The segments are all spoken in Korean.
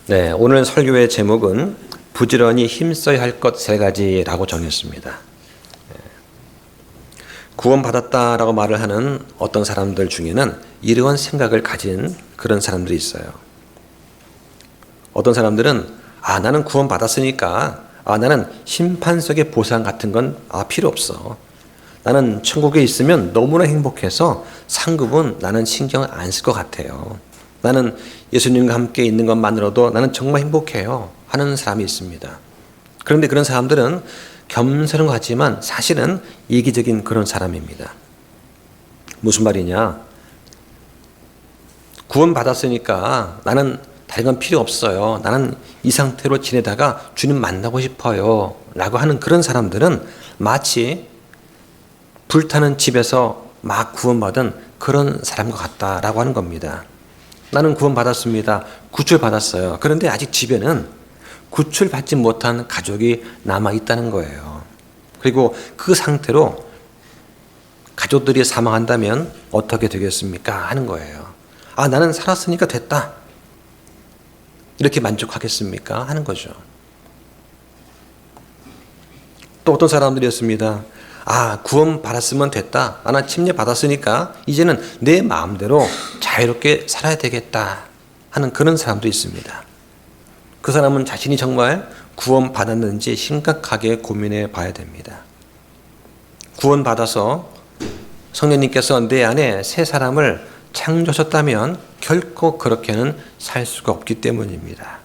네, 오늘 설교의 제목은 부지런히 힘써야 할 것 세 가지라고 정했습니다. 구원받았다라고 말을 하는 어떤 사람들 중에는 이러한 생각을 가진 그런 사람들이 있어요. 어떤 사람들은 나는 구원받았으니까 나는 심판석의 보상 같은 건 필요 없어. 나는 천국에 있으면 너무나 행복해서 상급은 나는 신경 안 쓸 것 같아요. 나는 예수님과 함께 있는 것만으로도 나는 정말 행복해요 하는 사람이 있습니다. 그런데 그런 사람들은 겸손한 것 같지만 사실은 이기적인 그런 사람입니다. 무슨 말이냐? 구원받았으니까 나는 다른 건 필요 없어요. 나는 이 상태로 지내다가 주님 만나고 싶어요 라고 하는 그런 사람들은 마치 불타는 집에서 막 구원받은 그런 사람과 같다라고 하는 겁니다. 나는 구원받았습니다. 구출받았어요. 그런데 아직 집에는 구출받지 못한 가족이 남아있다는 거예요. 그리고 그 상태로 가족들이 사망한다면 어떻게 되겠습니까? 하는 거예요. 나는 살았으니까 됐다. 이렇게 만족하겠습니까? 하는 거죠. 또 어떤 사람들이었습니다. 구원받았으면 됐다. 나 침례 받았으니까 이제는 내 마음대로 자유롭게 살아야 되겠다 하는 그런 사람도 있습니다. 그 사람은 자신이 정말 구원받았는지 심각하게 고민해 봐야 됩니다. 구원받아서 성령님께서 내 안에 새 사람을 창조하셨다면 결코 그렇게는 살 수가 없기 때문입니다.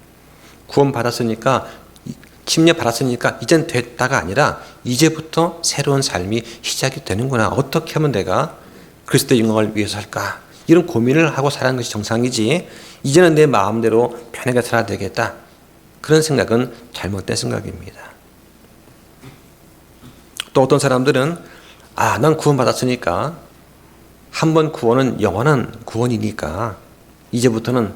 구원받았으니까 침례 받았으니까 이젠 됐다가 아니라 이제부터 새로운 삶이 시작이 되는구나. 어떻게 하면 내가 그리스도의 영광을 위해서 살까? 이런 고민을 하고 사는 것이 정상이지 이제는 내 마음대로 편하게 살아야 되겠다. 그런 생각은 잘못된 생각입니다. 또 어떤 사람들은 난 구원받았으니까 한 번 구원은 영원한 구원이니까 이제부터는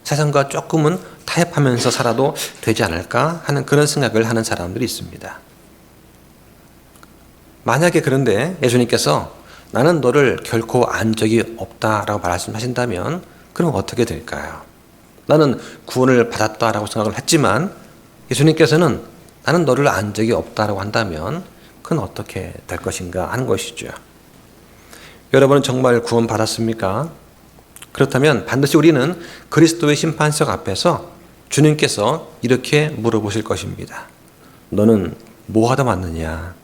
세상과 조금은 타협하면서 살아도 되지 않을까 하는 그런 생각을 하는 사람들이 있습니다. 만약에 그런데 예수님께서 나는 너를 결코 안 적이 없다라고 말씀하신다면 그럼 어떻게 될까요? 나는 구원을 받았다라고 생각을 했지만 예수님께서는 나는 너를 안 적이 없다라고 한다면 그건 어떻게 될 것인가 하는 것이죠. 여러분은 정말 구원 받았습니까? 그렇다면 반드시 우리는 그리스도의 심판석 앞에서 주님께서 이렇게 물어보실 것입니다. 너는 뭐 하다 왔느냐?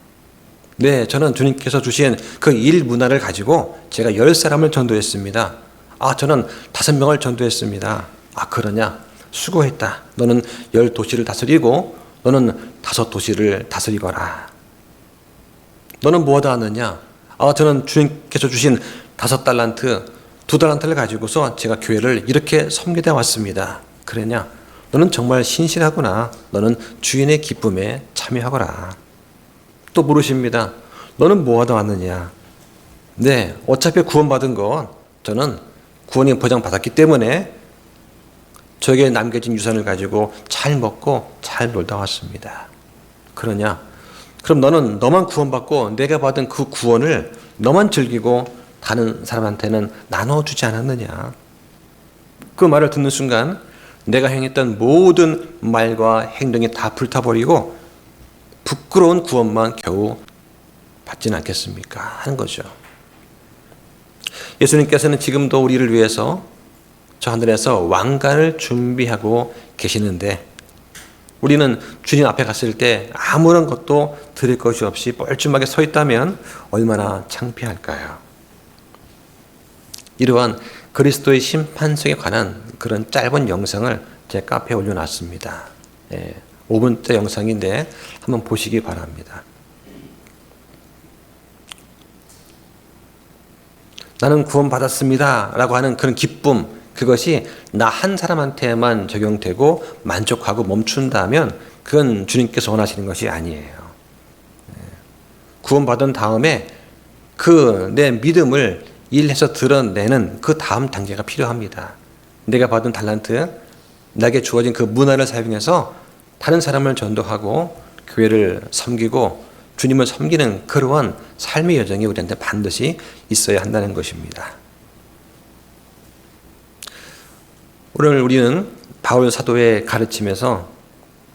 네, 저는 주님께서 주신 그 일 문화를 가지고 제가 10사람을 전도했습니다. 저는 5명을 전도했습니다. 그러냐? 수고했다. 너는 10도시를 다스리고 너는 5도시를 다스리거라. 너는 뭐 하다 왔느냐? 저는 주님께서 주신 5달란트, 2달란트를 가지고서 제가 교회를 이렇게 섬기다 왔습니다. 그러냐? 너는 정말 신실하구나. 너는 주인의 기쁨에 참여하거라. 또 물으십니다. 너는 뭐 하다 왔느냐? 네, 어차피 구원받은 건 저는 구원이 보장받았기 때문에 저에게 남겨진 유산을 가지고 잘 먹고 잘 놀다 왔습니다. 그러냐? 그럼 너만 구원받고 내가 받은 그 구원을 너만 즐기고 다른 사람한테는 나눠주지 않았느냐? 그 말을 듣는 순간 내가 행했던 모든 말과 행동이 다 불타버리고 부끄러운 구원만 겨우 받지는 않겠습니까? 하는 거죠. 예수님께서는 지금도 우리를 위해서 저 하늘에서 왕관을 준비하고 계시는데 우리는 주님 앞에 갔을 때 아무런 것도 드릴 것이 없이 뻘쭘하게 서 있다면 얼마나 창피할까요? 이러한 그리스도의 심판석에 관한 그런 짧은 영상을 제 카페에 올려놨습니다. 5분대 영상인데 한번 보시기 바랍니다. 나는 구원받았습니다 라고 하는 그런 기쁨, 그것이 나 한 사람한테만 적용되고 만족하고 멈춘다면 그건 주님께서 원하시는 것이 아니에요. 구원받은 다음에 그 내 믿음을 일해서 드러내는 그 다음 단계가 필요합니다. 내가 받은 달란트, 나에게 주어진 그 문화를 사용해서 다른 사람을 전도하고 교회를 섬기고 주님을 섬기는 그러한 삶의 여정이 우리한테 반드시 있어야 한다는 것입니다. 오늘 우리는 바울 사도의 가르침에서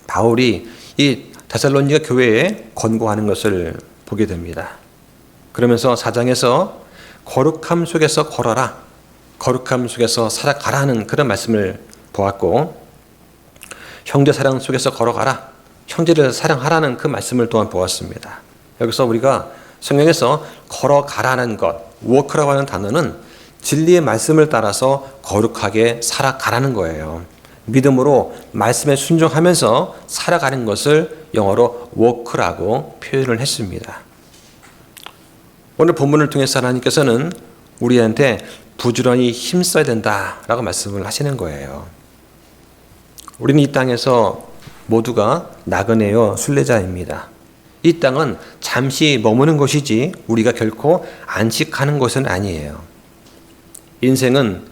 바울이 이 데살로니가 교회에 권고하는 것을 보게 됩니다. 그러면서 4장에서 거룩함 속에서 걸어라, 거룩함 속에서 살아가라 하는 그런 말씀을 보았고, 형제 사랑 속에서 걸어가라, 형제를 사랑하라는 그 말씀을 또한 보았습니다. 여기서 우리가 성경에서 걸어가라는 것, walk라고 하는 단어는 진리의 말씀을 따라서 거룩하게 살아가라는 거예요. 믿음으로 말씀에 순종하면서 살아가는 것을 영어로 walk라고 표현을 했습니다. 오늘 본문을 통해서 하나님께서는 우리한테 부지런히 힘써야 된다라고 말씀을 하시는 거예요. 우리는 이 땅에서 모두가 나그네요 순례자입니다. 이 땅은 잠시 머무는 곳이지 우리가 결코 안식하는 곳은 아니에요. 인생은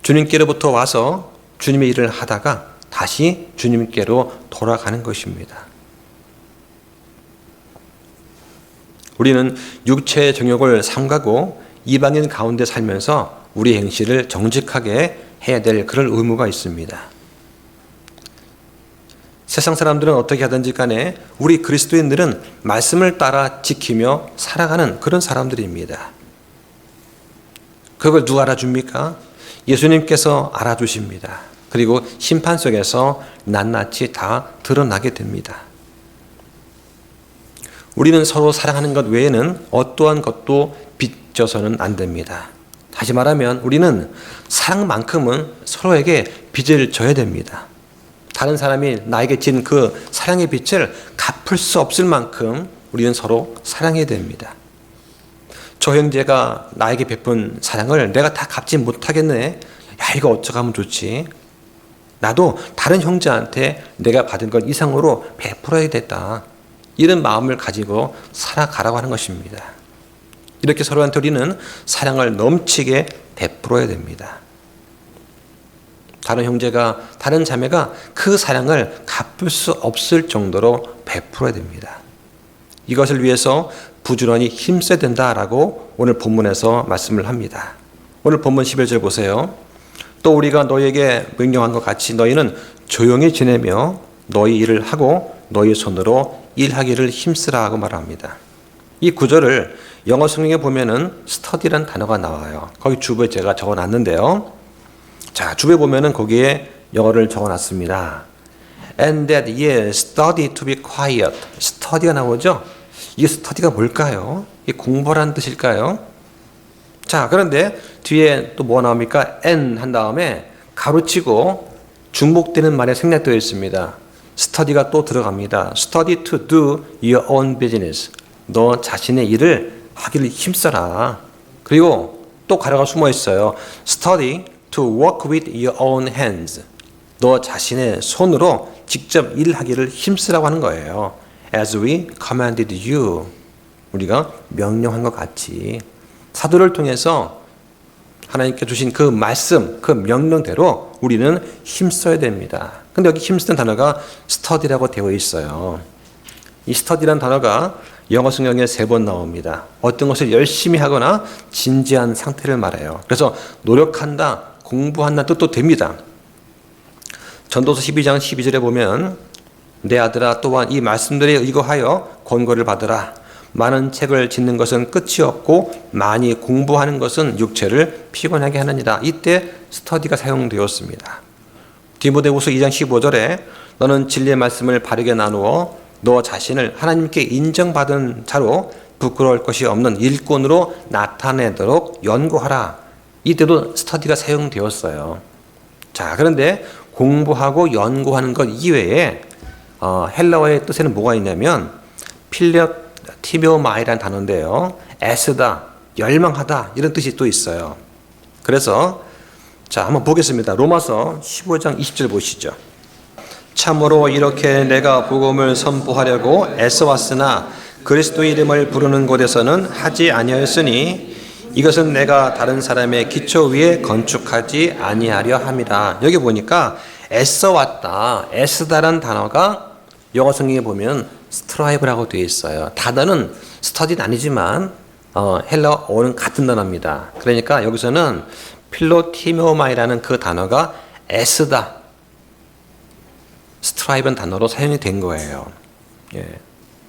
주님께로부터 와서 주님의 일을 하다가 다시 주님께로 돌아가는 것입니다. 우리는 육체의 정욕을 삼가고 이방인 가운데 살면서 우리 행실을 정직하게 해야 될 그런 의무가 있습니다. 세상 사람들은 어떻게 하든지 간에 우리 그리스도인들은 말씀을 따라 지키며 살아가는 그런 사람들입니다. 그걸 누가 알아줍니까? 예수님께서 알아주십니다. 그리고 심판 속에서 낱낱이 다 드러나게 됩니다. 우리는 서로 사랑하는 것 외에는 어떠한 것도 빚져서는 안 됩니다. 다시 말하면 우리는 사랑만큼은 서로에게 빚을 져야 됩니다. 다른 사람이 나에게 진 그 사랑의 빚을 갚을 수 없을 만큼 우리는 서로 사랑해야 됩니다. 저 형제가 나에게 베푼 사랑을 내가 다 갚지 못하겠네. 야, 이거 어쩌면 좋지. 나도 다른 형제한테 내가 받은 것 이상으로 베풀어야 됐다. 이런 마음을 가지고 살아가라고 하는 것입니다. 이렇게 서로한테 우리는 사랑을 넘치게 베풀어야 됩니다. 다른 형제가, 다른 자매가 그 사랑을 갚을 수 없을 정도로 베풀어야 됩니다. 이것을 위해서 부지런히 힘써야 된다라고 오늘 본문에서 말씀을 합니다. 오늘 본문 11절 보세요. 또 우리가 너희에게 명령한 것 같이 너희는 조용히 지내며 너희 일을 하고 너희 손으로 일하기를 힘쓰라 하고 말합니다. 이 구절을 영어 성경에 보면은 study라는 단어가 나와요. 거기 주부에 제가 적어놨는데요. 자, 주부에 보면은 거기에 영어를 적어놨습니다. And that ye study to be quiet. study가 나오죠? 이 study가 뭘까요? 이 공부라는 뜻일까요? 자, 그런데 뒤에 또 뭐가 나옵니까? and 한 다음에 가로치고 중복되는 말에 생략되어 있습니다. study가 또 들어갑니다. study to do your own business. 너 자신의 일을 하기를 힘써라. 그리고 또 가로가 숨어 있어요. study to work with your own hands. 너 자신의 손으로 직접 일하기를 힘쓰라고 하는 거예요. As we commanded you. 우리가 명령한 것 같이 사도를 통해서 하나님께 주신 그 말씀, 그 명령대로 우리는 힘써야 됩니다. 근데 여기 힘쓰는 단어가 study라고 되어 있어요. 이 study라는 단어가 영어 성경에 3번 나옵니다. 어떤 것을 열심히 하거나 진지한 상태를 말해요. 그래서 노력한다, 공부한다 뜻도 됩니다. 전도서 12장 12절에 보면 내 아들아 또한 이 말씀들에 의거하여 권고를 받으라. 많은 책을 짓는 것은 끝이 없고 많이 공부하는 것은 육체를 피곤하게 하느니라. 이때 스터디가 사용되었습니다. 디모데후서 2장 15절에 너는 진리의 말씀을 바르게 나누어 너 자신을 하나님께 인정받은 자로 부끄러울 것이 없는 일꾼으로 나타내도록 연구하라. 이때도 스터디가 사용되었어요. 자, 그런데 공부하고 연구하는 것 이외에 헬라어의 뜻에는 뭐가 있냐면 필레티메오마이라는 단어인데요. 애쓰다, 열망하다 이런 뜻이 또 있어요. 그래서 자, 한번 보겠습니다. 로마서 15장 20절 보시죠. 참으로 이렇게 내가 복음을 선포하려고 애써왔으나 그리스도의 이름을 부르는 곳에서는 하지 아니하였으니 이것은 내가 다른 사람의 기초 위에 건축하지 아니하려 함이라. 여기 보니까 애써왔다, 애쓰다라는 단어가 영어 성경에 보면 스트라이브라고 되어 있어요. 단어는 스터디는 아니지만 헬라어는 같은 단어입니다. 그러니까 여기서는 필로티메오마이라는 그 단어가 애쓰다, 스트라이브는 단어로 사용이 된 거예요. 예.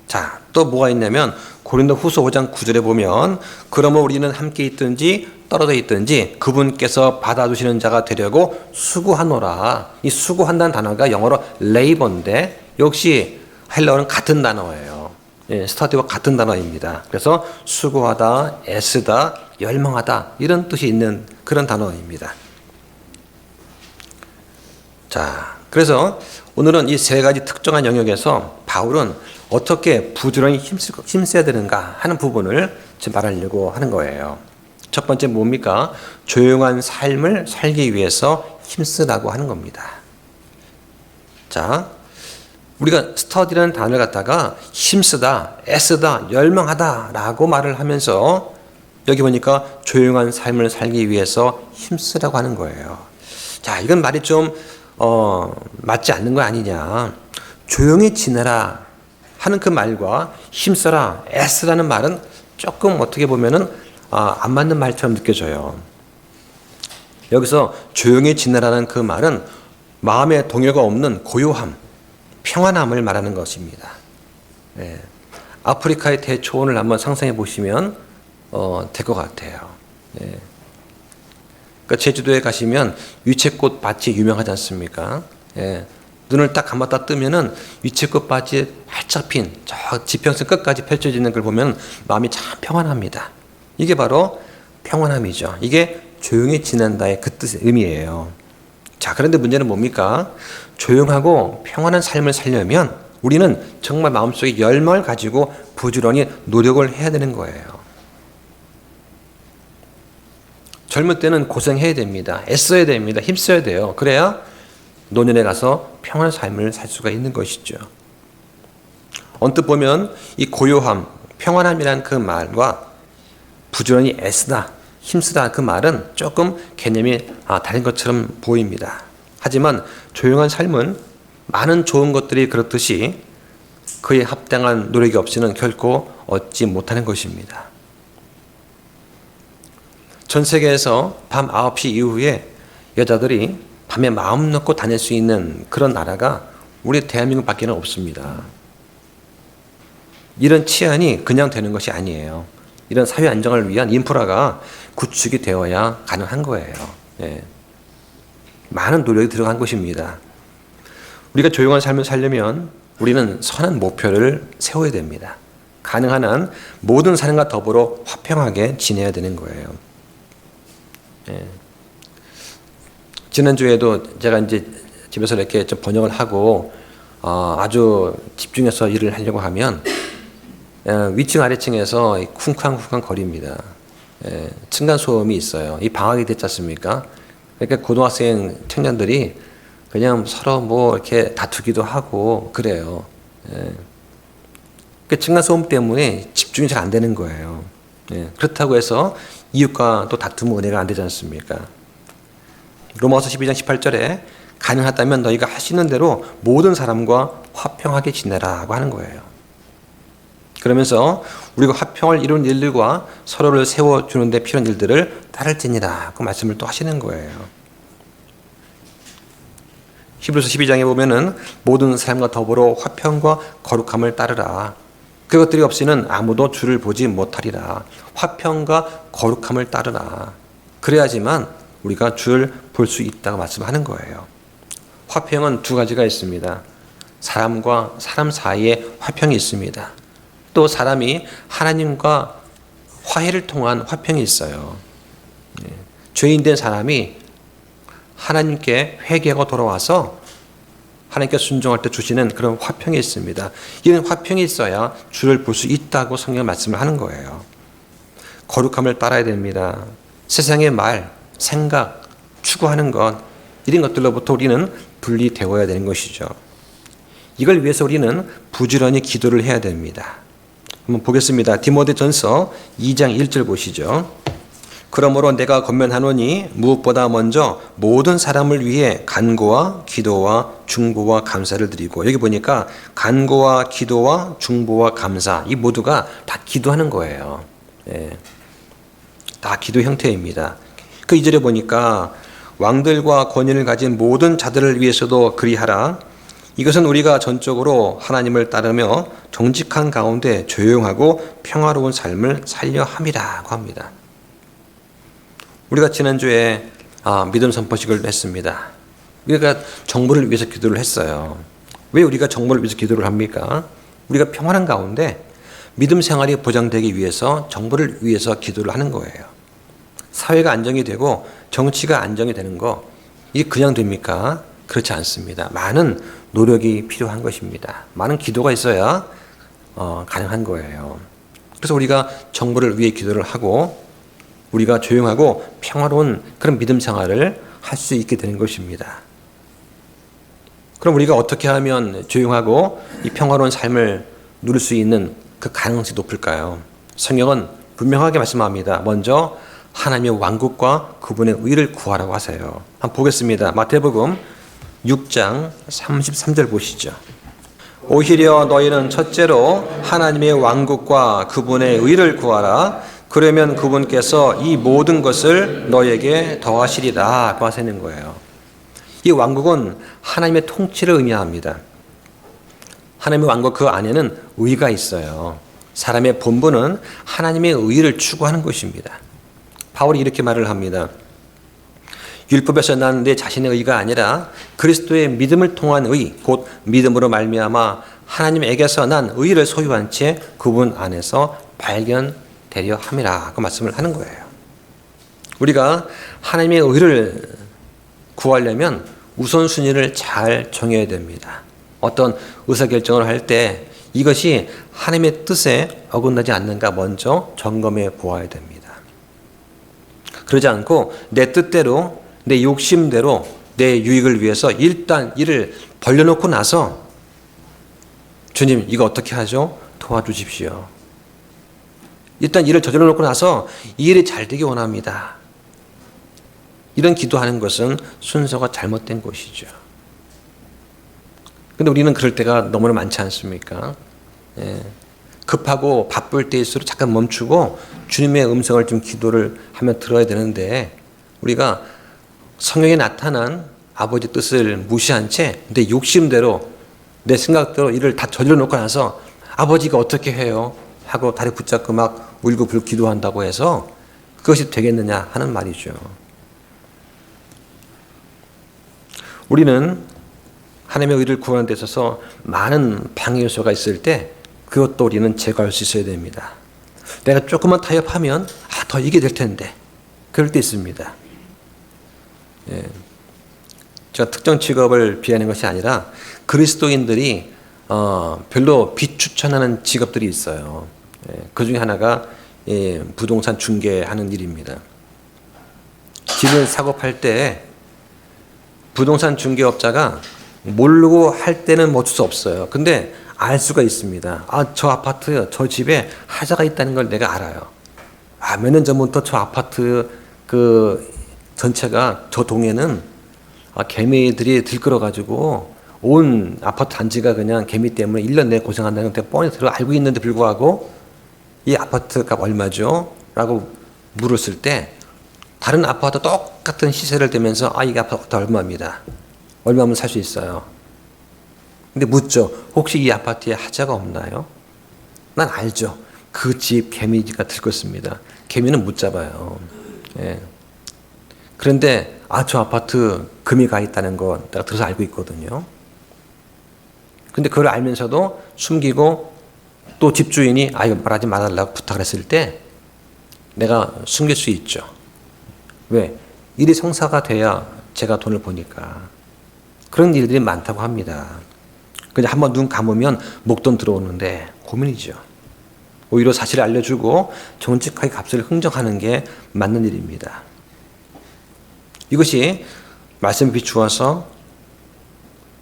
자, 또 뭐가 있냐면 고린도후서 5장 9절에 보면 그러므로 우리는 함께 있든지 떨어져 있든지 그분께서 받아주시는 자가 되려고 수고하노라. 이 수고한다는 단어가 영어로 레이버인데 역시 헬라어는 같은 단어예요. 예, 스터디와 같은 단어입니다. 그래서 수고하다, 애쓰다, 열망하다 이런 뜻이 있는 그런 단어입니다. 자, 그래서 오늘은 이 세 가지 특정한 영역에서 바울은 어떻게 부지런히 힘써야 되는가 하는 부분을 지금 말하려고 하는 거예요. 첫 번째 뭡니까? 조용한 삶을 살기 위해서 힘쓰라고 하는 겁니다. 자, 우리가 스터디라는 단어를 갖다가 힘쓰다, 애쓰다, 열망하다 라고 말을 하면서 여기 보니까 조용한 삶을 살기 위해서 힘쓰라고 하는 거예요. 자, 이건 말이 좀 맞지 않는 거 아니냐. 조용히 지내라 하는 그 말과 힘써라, 애쓰라는 말은 조금 어떻게 보면은 안 맞는 말처럼 느껴져요. 여기서 조용히 지내라는 그 말은 마음에 동요가 없는 고요함, 평안함을 말하는 것입니다. 네. 아프리카의 대초원을 한번 상상해 보시면 될 것 같아요. 네. 그러니까 제주도에 가시면 유채꽃 밭이 유명하지 않습니까? 예. 눈을 딱 감았다 뜨면은 유채꽃 밭이 활짝 핀 저 지평선 끝까지 펼쳐지는 걸 보면 마음이 참 평안합니다. 이게 바로 평안함이죠. 이게 조용히 지낸다의 그 뜻의 의미예요. 자, 그런데 문제는 뭡니까? 조용하고 평안한 삶을 살려면 우리는 정말 마음속에 열망을 가지고 부지런히 노력을 해야 되는 거예요. 젊을 때는 고생해야 됩니다. 애써야 됩니다. 힘써야 돼요. 그래야 노년에 가서 평안한 삶을 살 수가 있는 것이죠. 언뜻 보면 이 고요함, 평안함이라는 그 말과 부지런히 애쓰다, 힘쓰다 그 말은 조금 개념이 다른 것처럼 보입니다. 하지만 조용한 삶은 많은 좋은 것들이 그렇듯이 그에 합당한 노력이 없이는 결코 얻지 못하는 것입니다. 전 세계에서 밤 9시 이후에 여자들이 밤에 마음 놓고 다닐 수 있는 그런 나라가 우리 대한민국 밖에는 없습니다. 이런 치안이 그냥 되는 것이 아니에요. 이런 사회 안정을 위한 인프라가 구축이 되어야 가능한 거예요. 예. 많은 노력이 들어간 것입니다. 우리가 조용한 삶을 살려면 우리는 선한 목표를 세워야 됩니다. 가능한 한 모든 사람과 더불어 화평하게 지내야 되는 거예요. 예. 지난주에도 제가 이제 집에서 이렇게 좀 번역을 하고 아주 집중해서 일을 하려고 하면 위층 아래층에서 쿵쾅쿵쾅 거립니다. 예. 층간소음이 있어요. 이 방학이 됐지 않습니까? 그러니까 고등학생 청년들이 그냥 서로 뭐 이렇게 다투기도 하고 그래요. 예. 그 층간소음 때문에 집중이 잘 안 되는 거예요. 예. 그렇다고 해서 이웃과 또 다투면 은혜가 안 되지 않습니까? 로마서 12장 18절에 가능하다면 너희가 할 수 있는 대로 모든 사람과 화평하게 지내라고 하는 거예요. 그러면서 우리가 화평을 이루는 일들과 서로를 세워주는 데 필요한 일들을 따를지니라 그 말씀을 또 하시는 거예요. 히브리서 12장에 보면은 모든 사람과 더불어 화평과 거룩함을 따르라. 그것들이 없이는 아무도 주를 보지 못하리라. 화평과 거룩함을 따르라. 그래야지만 우리가 주를 볼 수 있다고 말씀하는 거예요. 화평은 두 가지가 있습니다. 사람과 사람 사이에 화평이 있습니다. 또 사람이 하나님과 화해를 통한 화평이 있어요. 죄인된 사람이 하나님께 회개하고 돌아와서 하나님께 순종할 때 주시는 그런 화평이 있습니다. 이런 화평이 있어야 주를 볼 수 있다고 성경 말씀을 하는 거예요. 거룩함을 따라야 됩니다. 세상의 말, 생각, 추구하는 것 이런 것들로부터 우리는 분리되어야 되는 것이죠. 이걸 위해서 우리는 부지런히 기도를 해야 됩니다. 한번 보겠습니다. 디모데전서 2장 1절 보시죠. 그러므로 내가 권면하노니 무엇보다 먼저 모든 사람을 위해 간구와 기도와 중보와 감사를 드리고 여기 보니까 간구와 기도와 중보와 감사 이 모두가 다 기도하는 거예요. 예. 다 기도 형태입니다. 그 2절에 보니까 왕들과 권위를 가진 모든 자들을 위해서도 그리하라. 이것은 우리가 전적으로 하나님을 따르며 정직한 가운데 조용하고 평화로운 삶을 살려 함이라고 합니다. 우리가 지난주에 믿음 선포식을 했습니다. 우리가 정부를 위해서 기도를 했어요. 왜 우리가 정부를 위해서 기도를 합니까? 우리가 평안한 가운데 믿음 생활이 보장되기 위해서 정부를 위해서 기도를 하는 거예요. 사회가 안정이 되고 정치가 안정이 되는 거, 이게 그냥 됩니까? 그렇지 않습니다. 많은 노력이 필요한 것입니다. 많은 기도가 있어야 가능한 거예요. 그래서 우리가 정부를 위해 기도를 하고 우리가 조용하고 평화로운 그런 믿음 생활을 할 수 있게 되는 것입니다. 그럼 우리가 어떻게 하면 조용하고 이 평화로운 삶을 누릴 수 있는 그 가능성이 높을까요? 성경은 분명하게 말씀합니다. 먼저 하나님의 왕국과 그분의 의를 구하라고 하세요. 한번 보겠습니다. 마태복음 6장 33절 보시죠. 오히려 너희는 첫째로 하나님의 왕국과 그분의 의를 구하라. 그러면 그분께서 이 모든 것을 너희에게 더하시리라 하시는 거예요. 이 왕국은 하나님의 통치를 의미합니다. 하나님의 왕국 그 안에는 의가 있어요. 사람의 본분은 하나님의 의를 추구하는 것입니다. 바울이 이렇게 말을 합니다. 율법에서 난 내 자신의 의가 아니라 그리스도의 믿음을 통한 의, 곧 믿음으로 말미암아 하나님에게서 난 의를 소유한 채 그분 안에서 발견되려 함이라 그 말씀을 하는 거예요. 우리가 하나님의 의를 구하려면 우선순위를 잘 정해야 됩니다. 어떤 의사결정을 할 때 이것이 하나님의 뜻에 어긋나지 않는가 먼저 점검해 보아야 됩니다. 그러지 않고 내 뜻대로 내 욕심대로 내 유익을 위해서 일단 일을 벌려놓고 나서 주님 이거 어떻게 하죠? 도와주십시오. 일단 일을 저질러 놓고 나서 이 일이 잘 되기 원합니다. 이런 기도하는 것은 순서가 잘못된 것이죠. 근데 우리는 그럴 때가 너무나 많지 않습니까? 예. 급하고 바쁠 때일수록 잠깐 멈추고 주님의 음성을 좀 기도를 하며 들어야 되는데 우리가 성경에 나타난 아버지 뜻을 무시한 채 내 욕심대로 내 생각대로 일을 다 저질러 놓고 나서 아버지가 어떻게 해요? 하고 다리 붙잡고 막 울고불고 기도한다고 해서 그것이 되겠느냐 하는 말이죠. 우리는 하나님의 의를 구하는 데 있어서 많은 방해 요소가 있을 때 그것도 우리는 제거할 수 있어야 됩니다. 내가 조금만 타협하면 더 이게 될 텐데 그럴 때 있습니다. 예. 제가 특정 직업을 비하는 것이 아니라 그리스도인들이 별로 비추천하는 직업들이 있어요. 예. 그 중에 하나가 부동산 중개하는 일입니다. 집을 사고 팔 때 부동산 중개업자가 모르고 할 때는 어쩔 수 없어요. 근데 알 수가 있습니다. 저 아파트, 저 집에 하자가 있다는 걸 내가 알아요. 몇 년 전부터 저 아파트 그 전체가 저 동에는 개미들이 들끓어가지고 온 아파트 단지가 그냥 개미 때문에 1년 내내 고생한다는 걸 뻔히 알고 있는데 불구하고 이 아파트 값 얼마죠? 라고 물었을 때 다른 아파트 똑같은 시세를 대면서 이 아파트 얼마입니다. 얼마면 살 수 있어요. 근데 묻죠. 혹시 이 아파트에 하자가 없나요? 난 알죠. 그 집 개미가 들끓습니다. 개미는 못 잡아요. 예. 그런데 저 아파트 금이 가 있다는 거 내가 들어서 알고 있거든요. 근데 그걸 알면서도 숨기고 또 집주인이 이거 말하지 말아달라고 부탁을 했을 때 내가 숨길 수 있죠. 왜? 일이 성사가 돼야 제가 돈을 버니까. 그런 일들이 많다고 합니다. 그냥 한번 눈 감으면 목돈 들어오는데 고민이죠. 오히려 사실을 알려주고 정직하게 값을 흥정하는 게 맞는 일입니다. 이것이 말씀 비추어서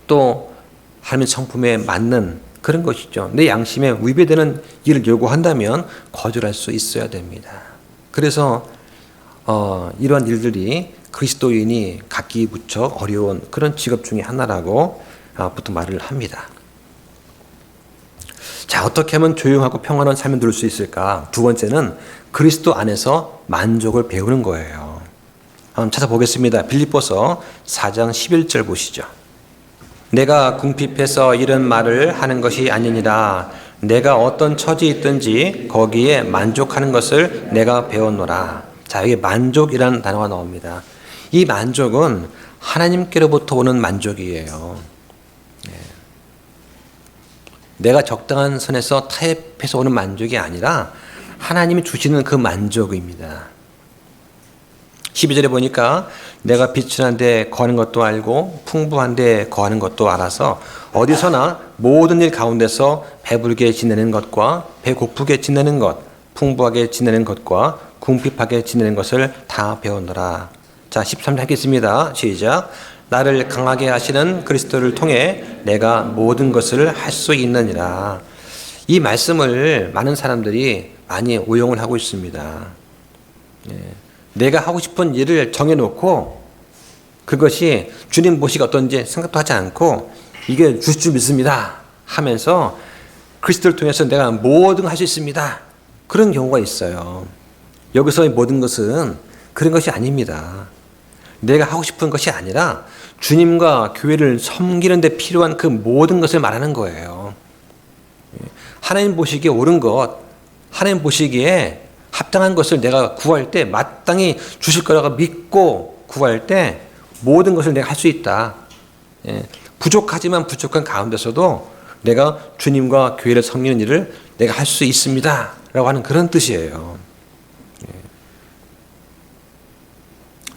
또 하나님의 성품에 맞는 그런 것이죠. 내 양심에 위배되는 일을 요구한다면 거절할 수 있어야 됩니다. 그래서 이러한 일들이 그리스도인이 갖기 무척 어려운 그런 직업 중에 하나라고 보통 말을 합니다. 자, 어떻게 하면 조용하고 평안한 삶을 누릴 수 있을까? 두 번째는 그리스도 안에서 만족을 배우는 거예요. 한번 찾아보겠습니다. 빌립보서 4장 11절 보시죠. 내가 궁핍해서 이런 말을 하는 것이 아니니라. 내가 어떤 처지에 있든지 거기에 만족하는 것을 내가 배웠노라. 자, 여기 만족이라는 단어가 나옵니다. 이 만족은 하나님께로부터 오는 만족이에요. 내가 적당한 선에서 타협해서 오는 만족이 아니라 하나님이 주시는 그 만족입니다. 12절에 보니까 내가 비천한 데 거하는 것도 알고 풍부한 데 거하는 것도 알아서 어디서나 모든 일 가운데서 배부르게 지내는 것과 배고프게 지내는 것, 풍부하게 지내는 것과 궁핍하게 지내는 것을 다 배웠노라. 자, 13절 하겠습니다. 시작. 나를 강하게 하시는 그리스도를 통해 내가 모든 것을 할 수 있느니라. 이 말씀을 많은 사람들이 많이 오용을 하고 있습니다. 내가 하고 싶은 일을 정해놓고 그것이 주님 보시기가 어떤지 생각도 하지 않고 이게 주실 줄 믿습니다 하면서 그리스도를 통해서 내가 모든 걸 할 수 있습니다. 그런 경우가 있어요. 여기서의 모든 것은 그런 것이 아닙니다. 내가 하고 싶은 것이 아니라 주님과 교회를 섬기는 데 필요한 그 모든 것을 말하는 거예요. 하나님 보시기에 옳은 것, 하나님 보시기에 합당한 것을 내가 구할 때 마땅히 주실 거라고 믿고 구할 때 모든 것을 내가 할 수 있다. 부족하지만 부족한 가운데서도 내가 주님과 교회를 섬기는 일을 내가 할 수 있습니다 라고 하는 그런 뜻이에요.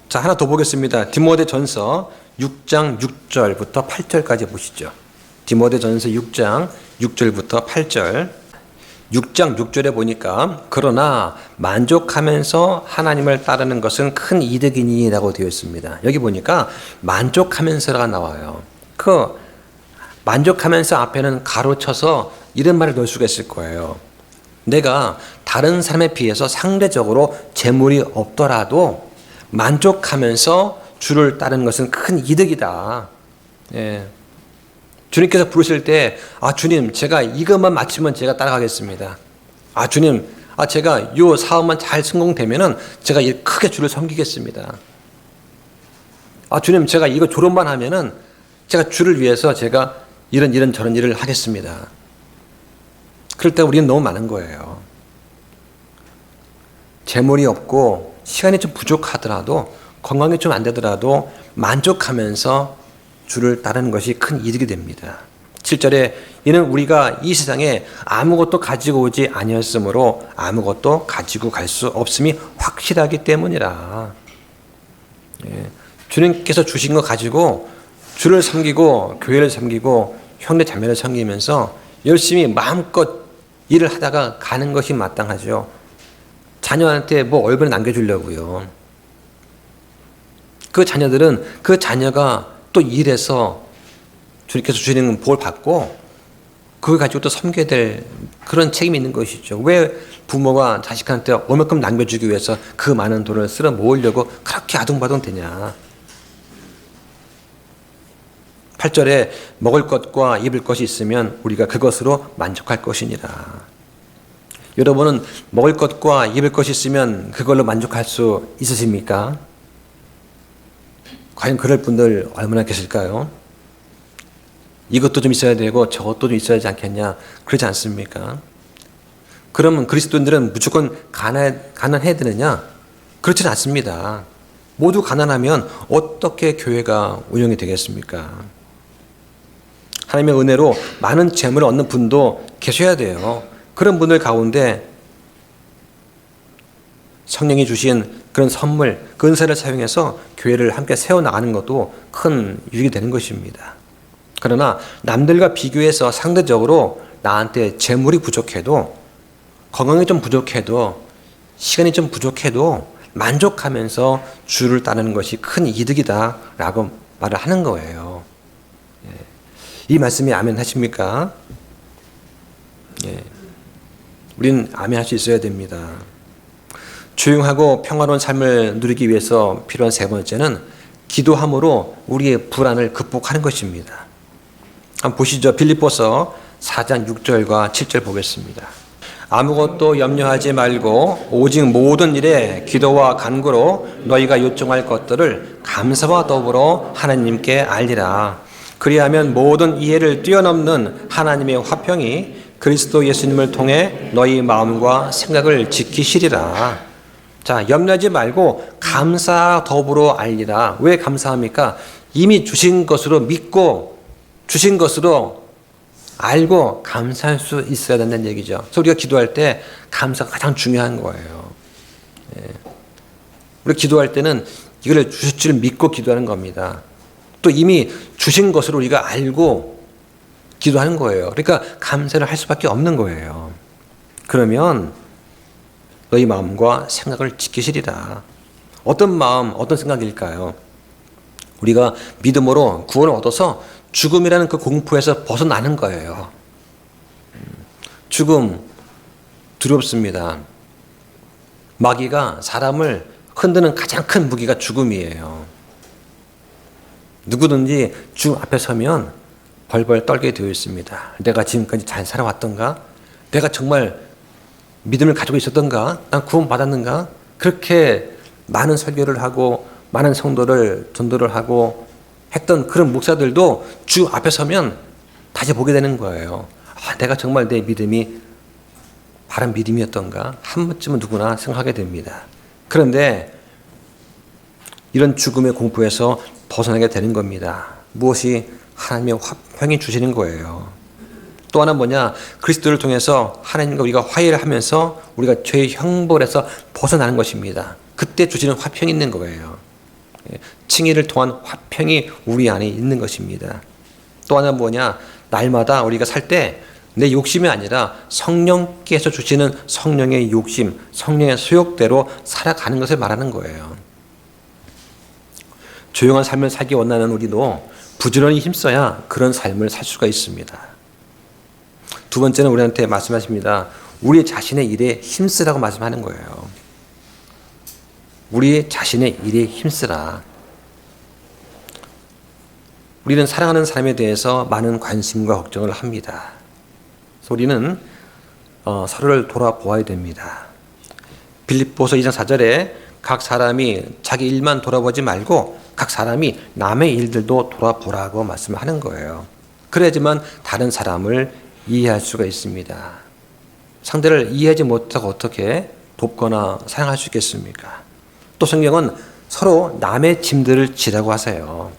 자, 하나 더 보겠습니다. 디모데전서 6장 6절부터 8절까지 보시죠. 디모데전서 6장 6절부터 8절. 6장 6절에 보니까 그러나 만족하면서 하나님을 따르는 것은 큰 이득이니 라고 되어 있습니다. 여기 보니까 만족하면서가 나와요. 그 만족하면서 앞에는 가로쳐서 이런 말을 넣을 수가 있을 거예요. 내가 다른 사람에 비해서 상대적으로 재물이 없더라도 만족하면서 주를 따르는 것은 큰 이득이다. 주님께서 부르실 때, 주님, 제가 이것만 마치면 제가 따라가겠습니다. 주님, 제가 이 사업만 잘 성공되면은 제가 크게 주를 섬기겠습니다. 주님, 제가 이거 졸업만 하면은 제가 주를 위해서 제가 이런 저런 일을 하겠습니다. 그럴 때 우리는 너무 많은 거예요. 재물이 없고 시간이 좀 부족하더라도 건강이 좀 안 되더라도 만족하면서 주를 따르는 것이 큰 이득이 됩니다. 7절에 이는 우리가 이 세상에 아무것도 가지고 오지 아니었으므로 아무것도 가지고 갈 수 없음이 확실하기 때문이라. 주님께서 주신 거 가지고 주를 섬기고 교회를 섬기고 형제 자매를 섬기면서 열심히 마음껏 일을 하다가 가는 것이 마땅하죠. 자녀한테 뭐 얼굴에 남겨주려고요. 그 자녀들은 그 자녀가 또 일해서 주님께서 주시는 복을 받고 그걸 가지고 또 섬겨야 될 그런 책임이 있는 것이죠. 왜 부모가 자식한테 얼마큼 남겨주기 위해서 그 많은 돈을 쓸어 모으려고 그렇게 아둥바둥 되냐. 8절에 먹을 것과 입을 것이 있으면 우리가 그것으로 만족할 것이니라. 여러분은 먹을 것과 입을 것이 있으면 그걸로 만족할 수 있으십니까? 과연 그럴 분들 얼마나 계실까요? 이것도 좀 있어야 되고 저것도 좀 있어야 하지 않겠냐? 그러지 않습니까? 그러면 그리스도인들은 무조건 가난해야 되느냐? 그렇지는 않습니다. 모두 가난하면 어떻게 교회가 운영이 되겠습니까? 하나님의 은혜로 많은 재물을 얻는 분도 계셔야 돼요. 그런 분들 가운데 성령이 주신 그런 선물, 그 은사를 사용해서 교회를 함께 세워나가는 것도 큰 유익이 되는 것입니다. 그러나 남들과 비교해서 상대적으로 나한테 재물이 부족해도 건강이 좀 부족해도 시간이 좀 부족해도 만족하면서 주를 따르는 것이 큰 이득이다라고 말을 하는 거예요. 이 말씀이 아멘 하십니까? 우리는 아멘 할 수 있어야 됩니다. 조용하고 평화로운 삶을 누리기 위해서 필요한 세 번째는 기도함으로 우리의 불안을 극복하는 것입니다. 한번 보시죠. 빌립보서 4장 6절과 7절 보겠습니다. 아무것도 염려하지 말고 오직 모든 일에 기도와 간구로 너희가 요청할 것들을 감사와 더불어 하나님께 알리라. 그리하면 모든 이해를 뛰어넘는 하나님의 화평이 그리스도 예수님을 통해 너희 마음과 생각을 지키시리라. 자, 염려하지 말고 감사 더불어 알리라. 왜 감사합니까? 이미 주신 것으로 믿고 주신 것으로 알고 감사할 수 있어야 된다는 얘기죠. 그래서 우리가 기도할 때 감사가 가장 중요한 거예요. 우리 기도할 때는 이걸 주실 줄 믿고 기도하는 겁니다. 또 이미 주신 것을 우리가 알고 기도하는 거예요. 그러니까 감사를 할 수밖에 없는 거예요. 그러면 너희 마음과 생각을 지키시리라. 어떤 마음, 어떤 생각일까요? 우리가 믿음으로 구원을 얻어서 죽음이라는 그 공포에서 벗어나는 거예요. 죽음 두렵습니다. 마귀가 사람을 흔드는 가장 큰 무기가 죽음이에요. 누구든지 죽음 앞에 서면 벌벌 떨게 되어 있습니다. 내가 지금까지 잘 살아왔던가? 내가 정말 믿음을 가지고 있었던가? 난 구원받았는가? 그렇게 많은 설교를 하고 많은 성도를 전도를 하고 했던 그런 목사들도 주 앞에 서면 다시 보게 되는 거예요. 아, 내가 정말 내 믿음이 바른 믿음이었던가? 한 번쯤은 누구나 생각하게 됩니다. 그런데 이런 죽음의 공포에서 벗어나게 되는 겁니다. 무엇이? 하나님의 화평이 주시는 거예요. 또 하나 뭐냐? 그리스도를 통해서 하나님과 우리가 화해를 하면서 우리가 죄의 형벌에서 벗어나는 것입니다. 그때 주시는 화평이 있는 거예요. 칭의를 통한 화평이 우리 안에 있는 것입니다. 또 하나 뭐냐? 날마다 우리가 살 때 내 욕심이 아니라 성령께서 주시는 성령의 욕심, 성령의 소욕대로 살아가는 것을 말하는 거예요. 조용한 삶을 살기 원하는 우리도 부지런히 힘써야 그런 삶을 살 수가 있습니다. 두 번째는 우리한테 말씀하십니다. 우리 자신의 일에 힘쓰라고 말씀하는 거예요. 우리 자신의 일에 힘쓰라. 우리는 사랑하는 사람에 대해서 많은 관심과 걱정을 합니다. 그래서 우리는 서로를 돌아보아야 됩니다. 빌립보서 2장 4절에 각 사람이 자기 일만 돌아보지 말고 각 사람이 남의 일들도 돌아보라고 말씀하는 거예요. 그래야지만 다른 사람을 이해할 수가 있습니다. 상대를 이해하지 못하고 어떻게 돕거나 사랑할 수 있겠습니까? 또 성경은 서로 남의 짐들을 지라고 하세요.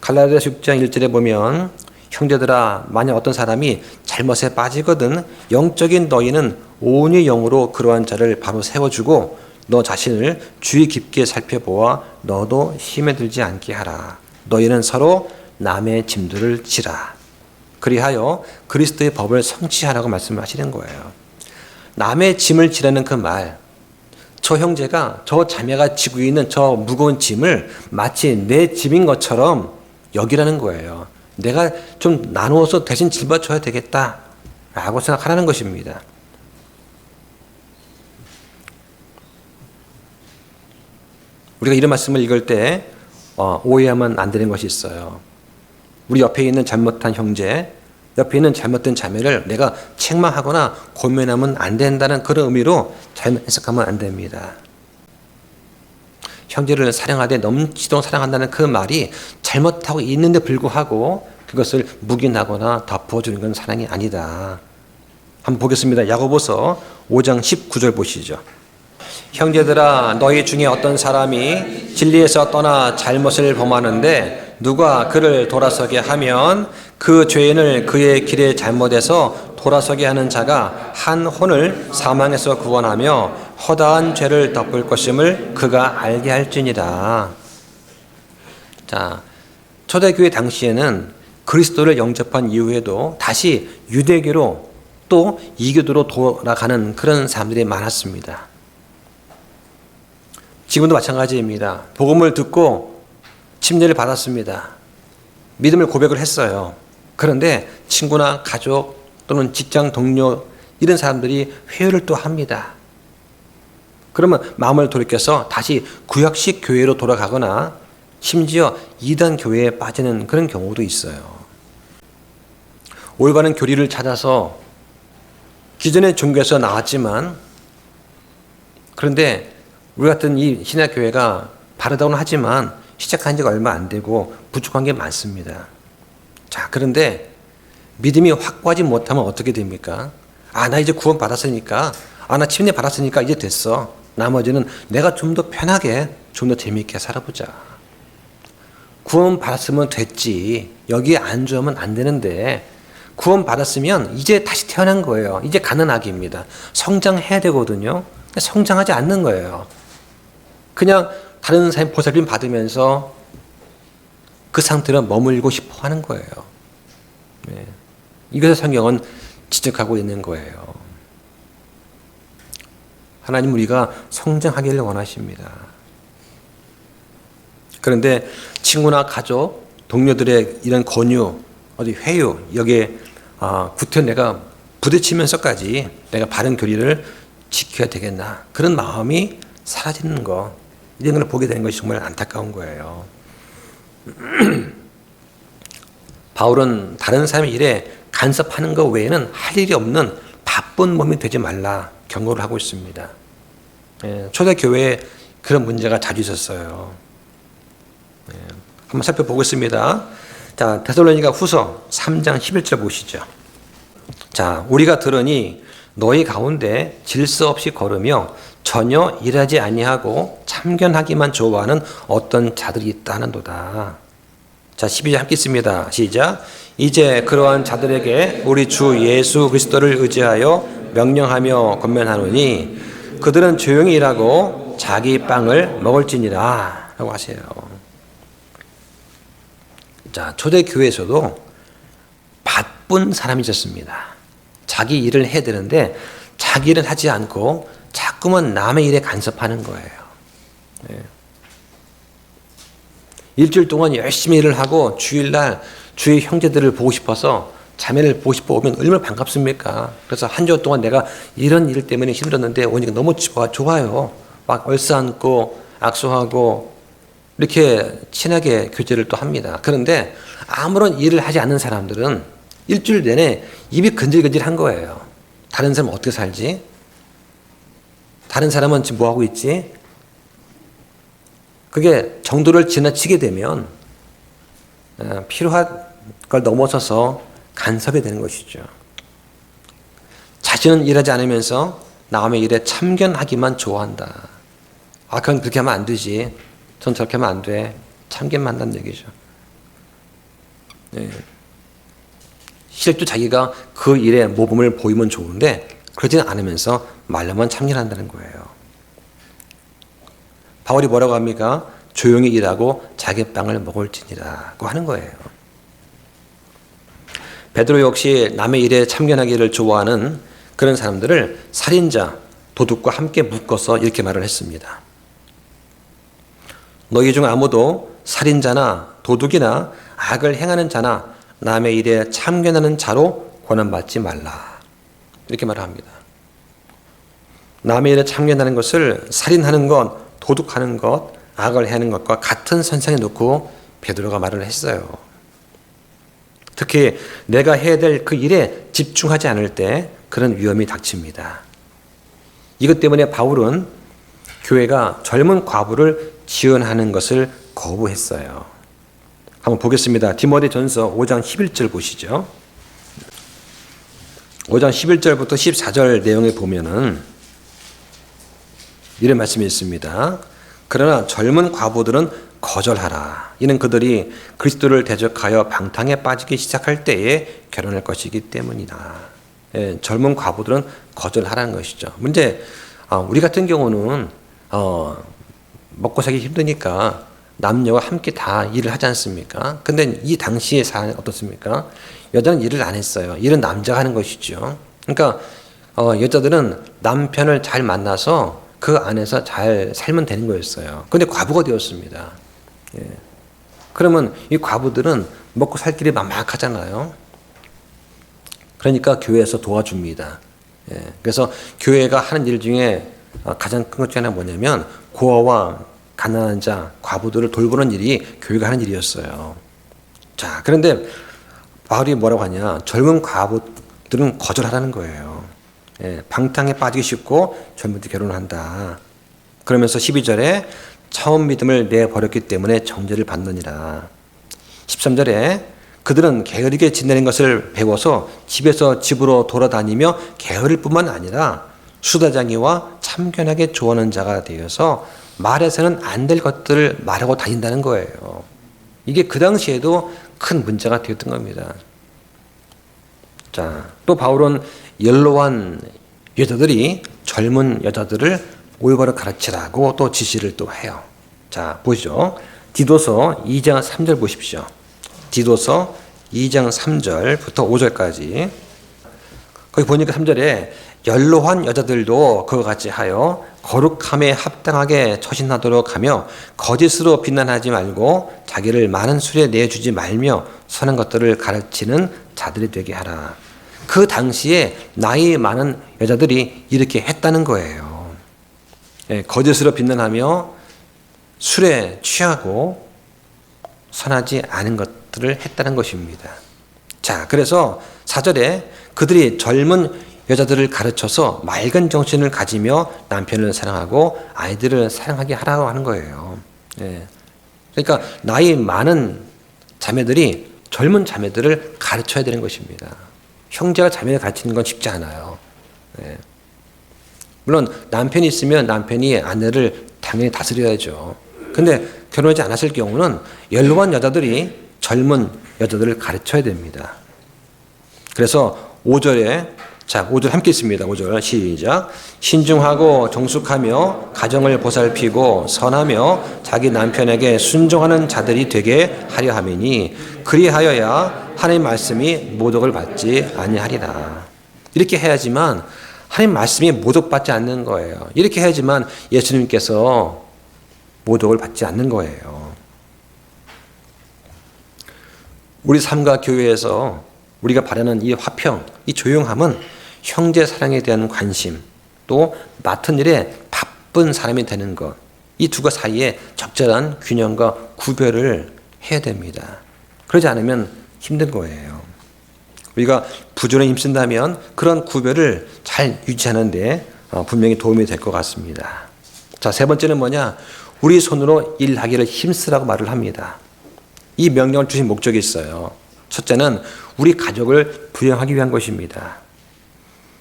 갈라디아서 6장 1절에 보면 형제들아 만약 어떤 사람이 잘못에 빠지거든 영적인 너희는 온유의 영으로 그러한 자를 바로 세워주고 너 자신을 주의 깊게 살펴보아 너도 힘에 들지 않게 하라. 너희는 서로 남의 짐들을 지라. 그리하여 그리스도의 법을 성취하라고 말씀하시는 거예요. 남의 짐을 지라는 그 말, 저 형제가 저 자매가 지고 있는 저 무거운 짐을 마치 내 짐인 것처럼 여기라는 거예요. 내가 좀 나누어서 대신 짊어져야 되겠다라고 생각하라는 것입니다. 우리가 이런 말씀을 읽을 때 오해하면 안 되는 것이 있어요. 우리 옆에 있는 잘못한 형제, 옆에 있는 잘못된 자매를 내가 책망하거나 고면하면 안 된다는 그런 의미로 잘못 해석하면 안 됩니다. 형제를 사랑하되 넘치도록 사랑한다는 그 말이 잘못하고 있는데 불구하고 그것을 묵인하거나 덮어주는 건 사랑이 아니다. 한번 보겠습니다. 야고보서 5장 19절 보시죠. 형제들아 너희 중에 어떤 사람이 진리에서 떠나 잘못을 범하는데 누가 그를 돌아서게 하면 그 죄인을 그의 길에 잘못해서 돌아서게 하는 자가 한 혼을 사망에서 구원하며 허다한 죄를 덮을 것임을 그가 알게 할지니라. 자, 초대교회 당시에는 그리스도를 영접한 이후에도 다시 유대교로 또 이교도로 돌아가는 그런 사람들이 많았습니다. 지금도 마찬가지입니다. 복음을 듣고 침례를 받았습니다. 믿음을 고백을 했어요. 그런데 친구나 가족 또는 직장 동료 이런 사람들이 회유를 또 합니다. 그러면 마음을 돌이켜서 다시 구약식 교회로 돌아가거나 심지어 이단 교회에 빠지는 그런 경우도 있어요. 올바른 교리를 찾아서 기존의 종교에서 나왔지만 그런데 우리 같은 이 신약교회가 바르다고는 하지만 시작한 지가 얼마 안 되고 부족한 게 많습니다. 자, 그런데 믿음이 확고하지 못하면 어떻게 됩니까? 나 이제 구원 받았으니까, 나 침례 받았으니까 이제 됐어. 나머지는 내가 좀 더 편하게, 좀 더 재미있게 살아보자. 구원 받았으면 됐지. 여기에 안주하면 안 되는데, 구원 받았으면 이제 다시 태어난 거예요. 이제 가는 아기입니다. 성장해야 되거든요. 성장하지 않는 거예요. 그냥 다른 사람 보살핌 받으면서 그 상태로 머물고 싶어 하는 거예요. 네. 이것을 성경은 지적하고 있는 거예요. 하나님 우리가 성장하기를 원하십니다. 그런데 친구나 가족, 동료들의 이런 권유, 어디 회유, 여기에 구태 내가 부딪히면서까지 내가 바른 교리를 지켜야 되겠나. 그런 마음이 사라지는 거, 이런 걸 보게 되는 것이 정말 안타까운 거예요. 바울은 다른 사람의 일에 간섭하는 것 외에는 할 일이 없는 바쁜 몸이 되지 말라 경고를 하고 있습니다. 초대교회에 그런 문제가 자주 있었어요. 한번 살펴보겠습니다. 자, 데살로니가 후서 3장 11절 보시죠. 자, 우리가 들으니 너희 가운데 질서 없이 걸으며 전혀 일하지 아니하고 참견하기만 좋아하는 어떤 자들이 있다는도다. 자, 12절 함께 읽습니다. 시작. 이제 그러한 자들에게 우리 주 예수 그리스도를 의지하여 명령하며 권면하노니 그들은 조용히 일하고 자기 빵을 먹을지니라 라고 하세요. 자, 초대교회에서도 바쁜 사람이 있었습니다. 자기 일을 해야 되는데 자기 일은 하지 않고 자꾸만 남의 일에 간섭하는 거예요. 네. 일주일 동안 열심히 일을 하고 주일날 주위 형제들을 보고 싶어서 자매를 보고 싶어 오면 얼마나 반갑습니까? 그래서 한 주 동안 내가 이런 일 때문에 힘들었는데 오니까 너무 좋아요. 막 얼싸안고 악수하고 이렇게 친하게 교제를 또 합니다. 그런데 아무런 일을 하지 않는 사람들은 일주일 내내 입이 근질근질한 거예요. 다른 사람은 어떻게 살지? 다른 사람은 지금 뭐하고 있지? 그게 정도를 지나치게 되면 필요한 걸 넘어서서 간섭이 되는 것이죠. 자신은 일하지 않으면서 남의 일에 참견하기만 좋아한다. 그건 그렇게 하면 안 되지. 전 저렇게 하면 안 돼. 참견만 한다는 얘기죠. 네. 실제로 자기가 그 일에 모범을 보이면 좋은데 그러지는 않으면서 말로만 참견한다는 거예요. 바울이 뭐라고 합니까? 조용히 일하고 자기 빵을 먹을지니라고 하는 거예요. 베드로 역시 남의 일에 참견하기를 좋아하는 그런 사람들을 살인자, 도둑과 함께 묶어서 이렇게 말을 했습니다. 너희 중 아무도 살인자나 도둑이나 악을 행하는 자나 남의 일에 참견하는 자로 권한받지 말라. 이렇게 말을 합니다. 남의 일에 참견하는 것을 살인하는 것, 도둑하는 것, 악을 행하는 것과 같은 선상에 놓고 베드로가 말을 했어요. 특히 내가 해야 될 그 일에 집중하지 않을 때 그런 위험이 닥칩니다. 이것 때문에 바울은 교회가 젊은 과부를 지원하는 것을 거부했어요. 한번 보겠습니다. 디모데전서 5장 11절 보시죠. 5장 11절부터 14절 내용에 보면은 이런 말씀이 있습니다. 그러나 젊은 과부들은 거절하라. 이는 그들이 그리스도를 대적하여 방탕에 빠지기 시작할 때에 결혼할 것이기 때문이다. 예, 젊은 과부들은 거절하라는 것이죠. 문제, 우리 같은 경우는 먹고 살기 힘드니까 남녀가 함께 다 일을 하지 않습니까? 근데 이 당시의 사안은 어떻습니까? 여자는 일을 안 했어요. 일은 남자가 하는 것이죠. 그러니까 여자들은 남편을 잘 만나서 그 안에서 잘 살면 되는 거였어요. 근데 과부가 되었습니다. 예. 그러면 이 과부들은 먹고 살 길이 막막하잖아요. 그러니까 교회에서 도와줍니다. 예. 그래서 교회가 하는 일 중에 가장 큰 것 중에 하나 뭐냐면 고아와 가난한 자, 과부들을 돌보는 일이 교회가 하는 일이었어요. 자, 그런데 바울이 뭐라고 하냐? 젊은 과부들은 거절하라는 거예요. 예, 방탕에 빠지기 쉽고 젊은 때 결혼을 한다. 그러면서 12절에 처음 믿음을 내버렸기 때문에 정죄를 받느니라. 13절에 그들은 게으르게 지내는 것을 배워서 집에서 집으로 돌아다니며 게으를 뿐만 아니라 수다장이와 참견하게 좋아하는 자가 되어서 말해서는 안 될 것들을 말하고 다닌다는 거예요. 이게 그 당시에도 큰 문제가 되었던 겁니다. 자, 또 바울은 연로한 여자들이 젊은 여자들을 올바로 가르치라고 또 지시를 또 해요. 자, 보시죠. 디도서 2장 3절 보십시오. 디도서 2장 3절부터 5절까지. 거기 보니까 3절에 연로한 여자들도 그와 같이 하여 거룩함에 합당하게 처신하도록 하며 거짓으로 비난하지 말고 자기를 많은 술에 내주지 말며 선한 것들을 가르치는 자들이 되게 하라. 그 당시에 나이 많은 여자들이 이렇게 했다는 거예요. 거짓으로 비난하며 술에 취하고 선하지 않은 것들을 했다는 것입니다. 자, 그래서 4절에 그들이 젊은 여자들을 가르쳐서 맑은 정신을 가지며 남편을 사랑하고 아이들을 사랑하게 하라고 하는 거예요. 그러니까 나이 많은 자매들이 젊은 자매들을 가르쳐야 되는 것입니다. 형제가 자매를 가르치는 건 쉽지 않아요. 물론 남편이 있으면 남편이 아내를 당연히 다스려야죠. 근데 결혼하지 않았을 경우는 연로한 여자들이 젊은 여자들을 가르쳐야 됩니다. 그래서 5절에 자, 5절 함께 있습니다. 5절 시작. 신중하고 정숙하며 가정을 보살피고 선하며 자기 남편에게 순종하는 자들이 되게 하려 함이니 그리하여야 하나님 말씀이 모독을 받지 아니하리라. 이렇게 해야지만 하나님 말씀이 모독받지 않는 거예요. 이렇게 해야지만 예수님께서 모독을 받지 않는 거예요. 우리 삶과 교회에서 우리가 바라는 이 화평, 이 조용함은 형제 사랑에 대한 관심, 또 맡은 일에 바쁜 사람이 되는 것, 이 두 가지 사이에 적절한 균형과 구별을 해야 됩니다. 그러지 않으면 힘든 거예요. 우리가 부지런히 힘쓴다면 그런 구별을 잘 유지하는 데 분명히 도움이 될 것 같습니다. 자, 세 번째는 뭐냐? 우리 손으로 일하기를 힘쓰라고 말을 합니다. 이 명령을 주신 목적이 있어요. 첫째는 우리 가족을 부양하기 위한 것입니다.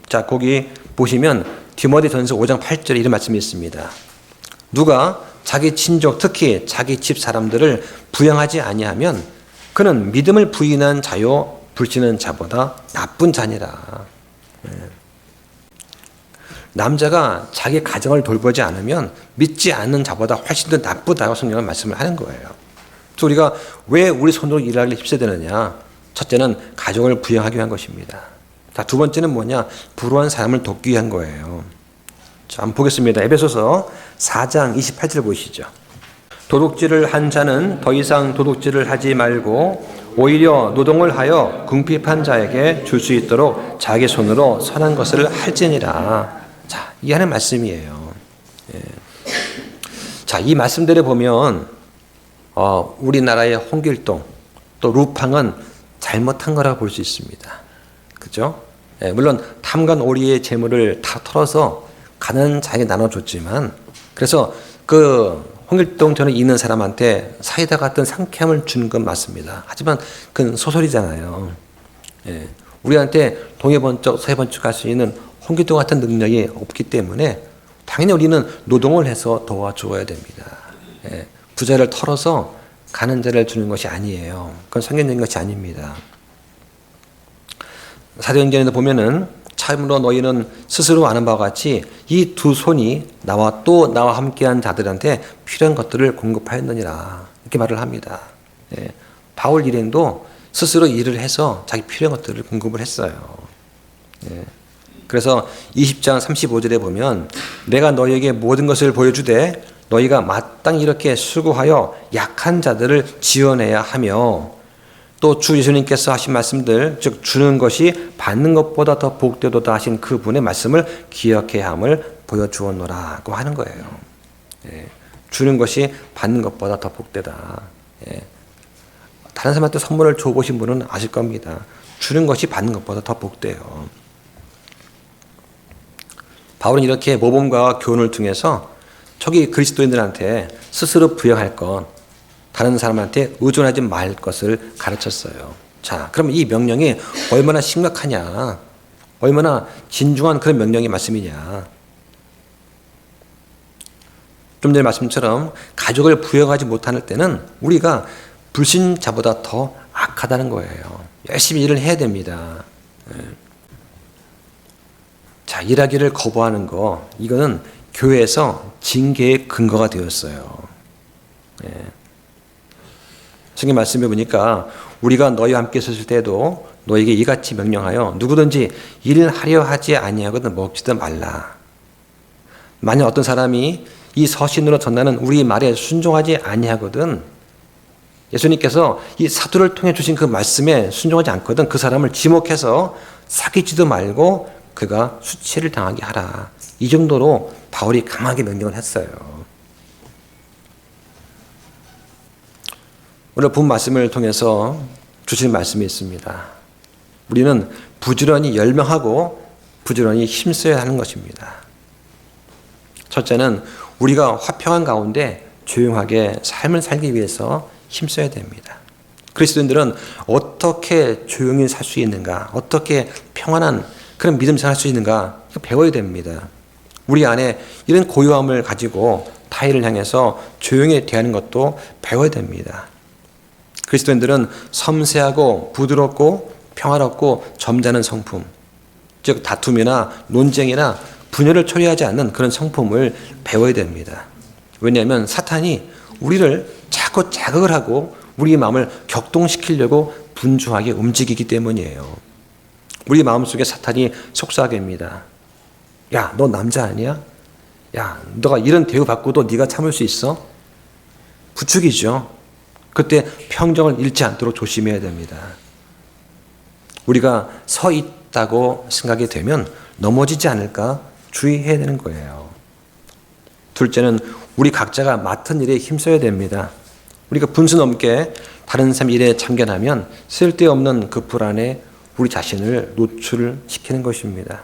자, 거기 보시면 디모데전서 5장 8절에 이런 말씀이 있습니다. 누가 자기 친족, 특히 자기 집 사람들을 부양하지 아니하면 그는 믿음을 부인한 자요 불신한 자보다 나쁜 자니라. 남자가 자기 가정을 돌보지 않으면 믿지 않는 자보다 훨씬 더 나쁘다고 성경은 말씀을 하는 거예요. 그래서 우리가 왜 우리 손으로 일하기를 힘써야 되느냐? 첫째는 가족을 부양하기 위한 것입니다. 자, 두 번째는 뭐냐? 불우한 사람을 돕기 위한 거예요. 자, 한번 보겠습니다. 에베소서 4장 28절 보시죠. 도둑질을 한 자는 더 이상 도둑질을 하지 말고 오히려 노동을 하여 궁핍한 자에게 줄 수 있도록 자기 손으로 선한 것을 할지니라. 자, 이 하는 말씀이에요. 자, 이 말씀대로 보면 우리나라의 홍길동 또 루팡은 잘못한 거라고 볼 수 있습니다. 그죠? 물론 탐관 오리의 재물을 다 털어서 가난한 자에게 나눠줬지만, 그래서 그 홍길동 전에 있는 사람한테 사이다 같은 상쾌함을 주는 건 맞습니다. 하지만 그건 소설이잖아요. 우리한테 동해번쩍 서해번쩍 할 수 있는 홍길동 같은 능력이 없기 때문에 당연히 우리는 노동을 해서 도와줘야 됩니다. 부자를 털어서 가는 자를 주는 것이 아니에요. 그건 성경적인 것이 아닙니다. 사도행전에도 보면은 참으로 너희는 스스로 아는 바와 같이 이 두 손이 나와 또 나와 함께한 자들한테 필요한 것들을 공급하였느니라. 이렇게 말을 합니다. 바울 일행도 스스로 일을 해서 자기 필요한 것들을 공급을 했어요. 그래서 20장 35절에 보면 내가 너희에게 모든 것을 보여주되 너희가 마땅히 이렇게 수고하여 약한 자들을 지원해야 하며 또 주 예수님께서 하신 말씀들, 즉 주는 것이 받는 것보다 더 복되도다 하신 그분의 말씀을 기억해야 함을 보여주었노라고 하는 거예요. 주는 것이 받는 것보다 더 복되다. 다른 사람한테 선물을 줘보신 분은 아실 겁니다. 주는 것이 받는 것보다 더 복돼요. 바울은 이렇게 모범과 교훈을 통해서 초기 그리스도인들한테 스스로 부여할 것, 다른 사람한테 의존하지 말 것을 가르쳤어요. 자, 그럼 이 명령이 얼마나 심각하냐, 얼마나 진중한 그런 명령의 말씀이냐. 좀 전에 말씀처럼 가족을 부여하지 못할 때는 우리가 불신자보다 더 악하다는 거예요. 열심히 일을 해야 됩니다. 자, 일하기를 거부하는 거, 이거는 교회에서 징계의 근거가 되었어요. 성경 말씀해 보니까 우리가 너희와 함께 있었을 때도 너에게 이같이 명령하여 누구든지 일하려 하지 아니하거든 먹지도 말라. 만약 어떤 사람이 이 서신으로 전하는 우리 말에 순종하지 아니하거든, 예수님께서 이 사도를 통해 주신 그 말씀에 순종하지 않거든 그 사람을 지목해서 사귀지도 말고 그가 수치를 당하게 하라. 이 정도로 바울이 강하게 명령을 했어요. 오늘 본 말씀을 통해서 주신 말씀이 있습니다. 우리는 부지런히 열명하고 부지런히 힘써야 하는 것입니다. 첫째는 우리가 화평한 가운데 조용하게 삶을 살기 위해서 힘써야 됩니다. 그리스도인들은 어떻게 조용히 살 수 있는가, 어떻게 평안한 그런 믿음 생활할 수 있는가 배워야 됩니다. 우리 안에 이런 고요함을 가지고 타인을 향해서 조용히 대하는 것도 배워야 됩니다. 그리스도인들은 섬세하고 부드럽고 평화롭고 점잖은 성품, 즉 다툼이나 논쟁이나 분열을 초래하지 않는 그런 성품을 배워야 됩니다. 왜냐하면 사탄이 우리를 자꾸 자극을 하고 우리 마음을 격동시키려고 분주하게 움직이기 때문이에요. 우리 마음속에 사탄이 속삭여 합니다. 야, 너 남자 아니야? 야, 너가 이런 대우 받고도 네가 참을 수 있어? 부추기죠. 그때 평정을 잃지 않도록 조심해야 됩니다. 우리가 서 있다고 생각이 되면 넘어지지 않을까 주의해야 되는 거예요. 둘째는 우리 각자가 맡은 일에 힘써야 됩니다. 우리가 분수 넘게 다른 사람 일에 참견하면 쓸데없는 그 불안에 우리 자신을 노출시키는 것입니다.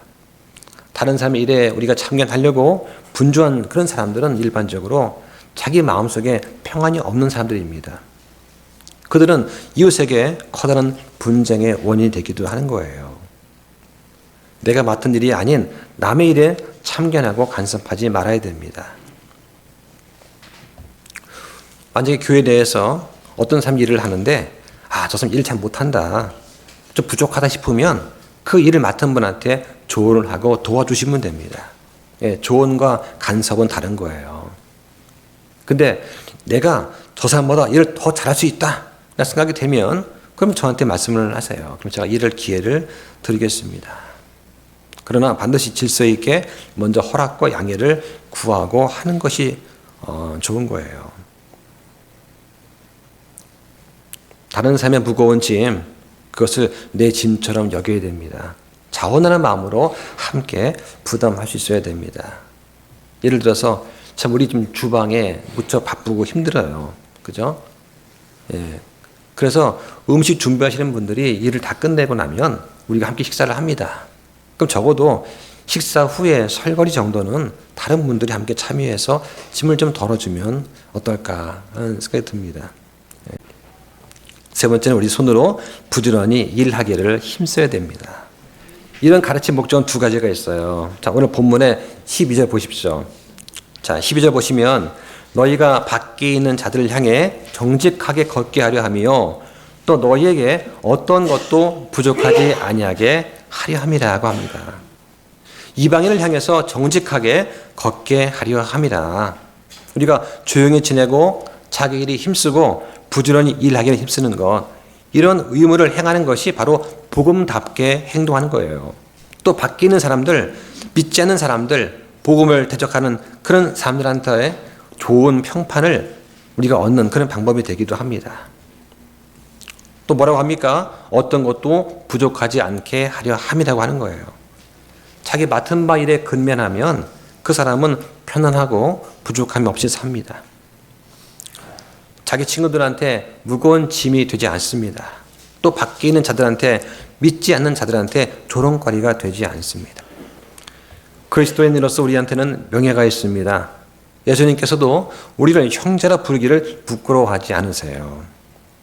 다른 사람 일에 우리가 참견하려고 분주한 그런 사람들은 일반적으로 자기 마음속에 평안이 없는 사람들입니다. 그들은 이웃에게 커다란 분쟁의 원인이 되기도 하는 거예요. 내가 맡은 일이 아닌 남의 일에 참견하고 간섭하지 말아야 됩니다. 만약에 교회 내에서 어떤 사람이 일을 하는데 저 사람 일 잘 못한다, 좀 부족하다 싶으면 그 일을 맡은 분한테 조언을 하고 도와주시면 됩니다. 조언과 간섭은 다른 거예요. 근데 내가 저 사람보다 일을 더 잘할 수 있다 생각이 되면 그럼 저한테 말씀을 하세요. 그럼 제가 일할 기회를 드리겠습니다. 그러나 반드시 질서 있게 먼저 허락과 양해를 구하고 하는 것이 좋은 거예요. 다른 사람의 무거운 짐, 그것을 내 짐처럼 여겨야 됩니다. 자원하는 마음으로 함께 부담할 수 있어야 됩니다. 예를 들어서 참 우리 좀 주방에 무척 바쁘고 힘들어요. 그죠? 그래서 음식 준비하시는 분들이 일을 다 끝내고 나면 우리가 함께 식사를 합니다. 그럼 적어도 식사 후에 설거지 정도는 다른 분들이 함께 참여해서 짐을 좀 덜어주면 어떨까 하는 생각이 듭니다. 세 번째는 우리 손으로 부지런히 일하기를 힘써야 됩니다. 이런 가르침 목적은 두 가지가 있어요. 자, 오늘 본문의 12절 보십시오. 자, 12절 보시면 너희가 밖에 있는 자들을 향해 정직하게 걷게 하려 하며 또 너희에게 어떤 것도 부족하지 아니하게 하려 함이라고 합니다. 이방인을 향해서 정직하게 걷게 하려 함이라. 우리가 조용히 지내고 자기 일이 힘쓰고 부지런히 일하기를 힘쓰는 것, 이런 의무를 행하는 것이 바로 복음답게 행동하는 거예요. 또 밖에 있는 사람들, 믿지 않는 사람들, 복음을 대적하는 그런 사람들한테 좋은 평판을 우리가 얻는 그런 방법이 되기도 합니다. 또 뭐라고 합니까? 어떤 것도 부족하지 않게 하려 함이라고 하는 거예요. 자기 맡은 바 일에 근면하면 그 사람은 편안하고 부족함이 없이 삽니다. 자기 친구들한테 무거운 짐이 되지 않습니다. 또 밖에 있는 자들한테, 믿지 않는 자들한테 조롱거리가 되지 않습니다. 그리스도인으로서 우리한테는 명예가 있습니다. 예수님께서도 우리를 형제라 부르기를 부끄러워하지 않으세요.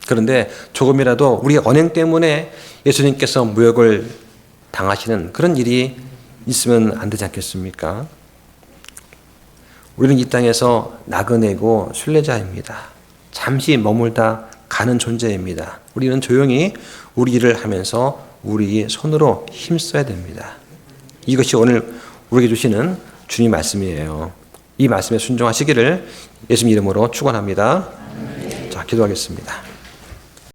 그런데 조금이라도 우리 언행 때문에 예수님께서 무역을 당하시는 그런 일이 있으면 안 되지 않겠습니까? 우리는 이 땅에서 나그네고 순례자입니다. 잠시 머물다 가는 존재입니다. 우리는 조용히 우리 일을 하면서 우리 손으로 힘써야 됩니다. 이것이 오늘 우리에게 주시는 주님 말씀이에요. 이 말씀에 순종하시기를 예수님 이름으로 축원합니다. 자, 기도하겠습니다.